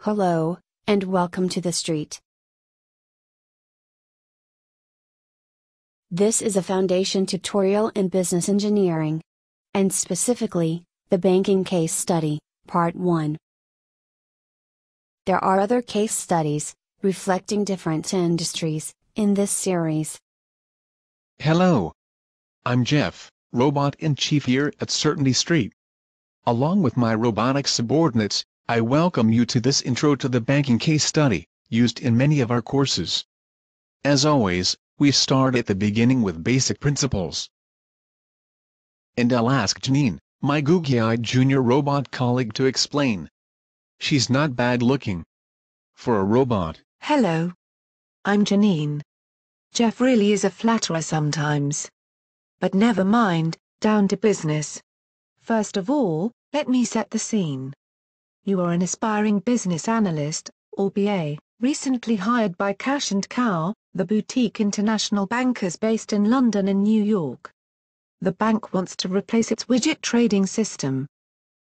Hello, and welcome to the street. This is a foundation tutorial in business engineering. And specifically, the banking case study, part 1. There are other case studies, reflecting different industries, in this series. Hello. I'm Jeff, Robot-in-Chief here at Certainty Street. Along with my robotic subordinates, I welcome you to this intro to the banking case study, used in many of our courses. As always, we start at the beginning with basic principles. And I'll ask Janine, my googly-eyed junior robot colleague, to explain. She's not bad looking for a robot. Hello. I'm Janine. Jeff really is a flatterer sometimes. But never mind, down to business. First of all, let me set the scene. You are an aspiring business analyst, or BA, recently hired by Cash & Cow, the boutique international bankers based in London and New York. The bank wants to replace its widget trading system.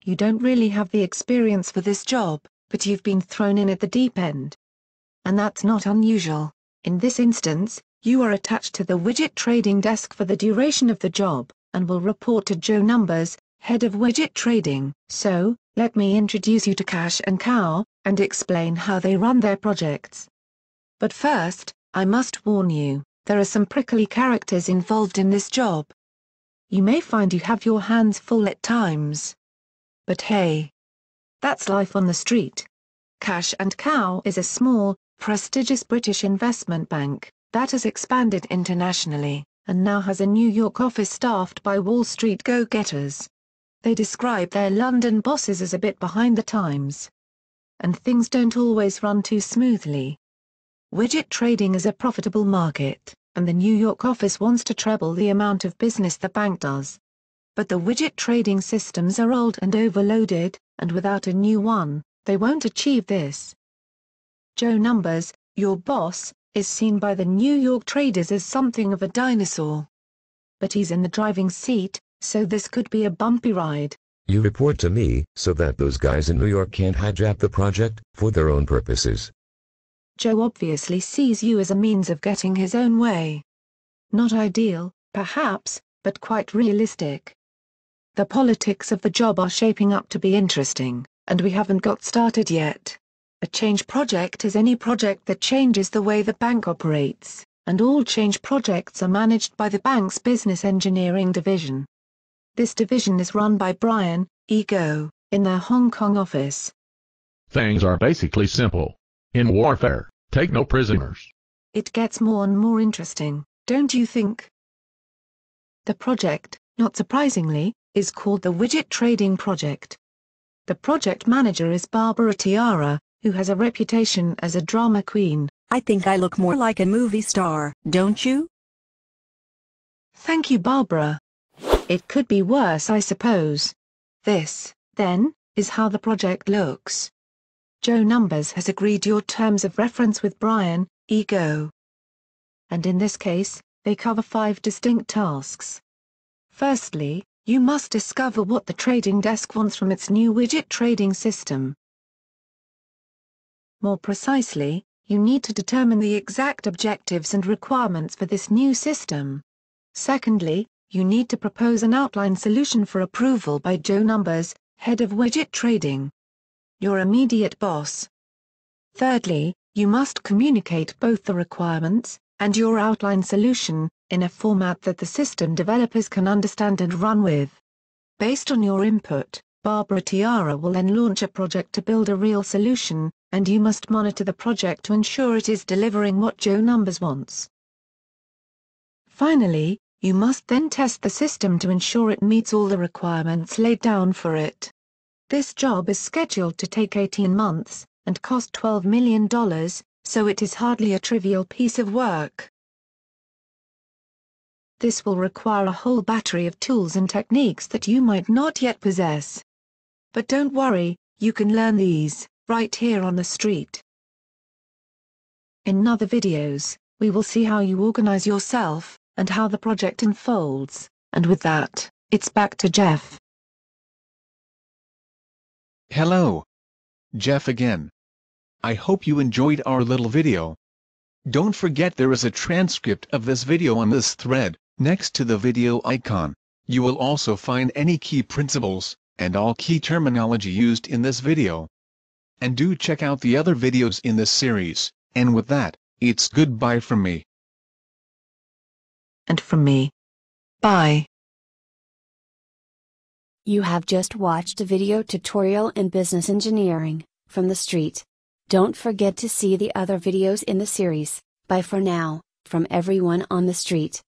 You don't really have the experience for this job, but you've been thrown in at the deep end. And that's not unusual. In this instance, you are attached to the widget trading desk for the duration of the job, and will report to Joe Numbers, head of widget trading. So, let me introduce you to Cash & Cow, and explain how they run their projects. But first, I must warn you, there are some prickly characters involved in this job. You may find you have your hands full at times. But hey, that's life on the street. Cash & Cow is a small, prestigious British investment bank that has expanded internationally, and now has a New York office staffed by Wall Street go-getters. They describe their London bosses as a bit behind the times. And things don't always run too smoothly. Widget trading is a profitable market, and the New York office wants to treble the amount of business the bank does. But the widget trading systems are old and overloaded, and without a new one, they won't achieve this. Joe Numbers, your boss, is seen by the New York traders as something of a dinosaur. But he's in the driving seat, so this could be a bumpy ride. You report to me, so that those guys in New York can't hijack the project, for their own purposes. Joe obviously sees you as a means of getting his own way. Not ideal, perhaps, but quite realistic. The politics of the job are shaping up to be interesting, and we haven't got started yet. A change project is any project that changes the way the bank operates, and all change projects are managed by the bank's business engineering division. This division is run by Brian E. Goh, in their Hong Kong office. Things are basically simple. In warfare, take no prisoners. It gets more and more interesting, don't you think? The project, not surprisingly, is called the Widget Trading Project. The project manager is Barbara Tiara, who has a reputation as a drama queen. I think I look more like a movie star, don't you? Thank you, Barbara. It could be worse, I suppose. This, then, is how the project looks. Joe Numbers has agreed your terms of reference with Brian E. Goh. And in this case, they cover 5 distinct tasks. Firstly, you must discover what the trading desk wants from its new widget trading system. More precisely, you need to determine the exact objectives and requirements for this new system. Secondly, you need to propose an outline solution for approval by Joe Numbers, head of widget trading, your immediate boss. Thirdly, you must communicate both the requirements and your outline solution in a format that the system developers can understand and run with. Based on your input, Barbara Tiara will then launch a project to build a real solution, and you must monitor the project to ensure it is delivering what Joe Numbers wants. Finally, you must then test the system to ensure it meets all the requirements laid down for it. This job is scheduled to take 18 months, and cost $12 million, so it is hardly a trivial piece of work. This will require a whole battery of tools and techniques that you might not yet possess. But don't worry, you can learn these, right here on the street. In other videos, we will see how you organize yourself, and how the project unfolds, and with that, it's back to Jeff. Hello. Jeff again. I hope you enjoyed our little video. Don't forget there is a transcript of this video on this thread, next to the video icon. You will also find any key principles, and all key terminology used in this video. And do check out the other videos in this series, and with that, it's goodbye from me. And from me. Bye. You have just watched a video tutorial in business engineering, from the street. Don't forget to see the other videos in the series. Bye for now, from everyone on the street.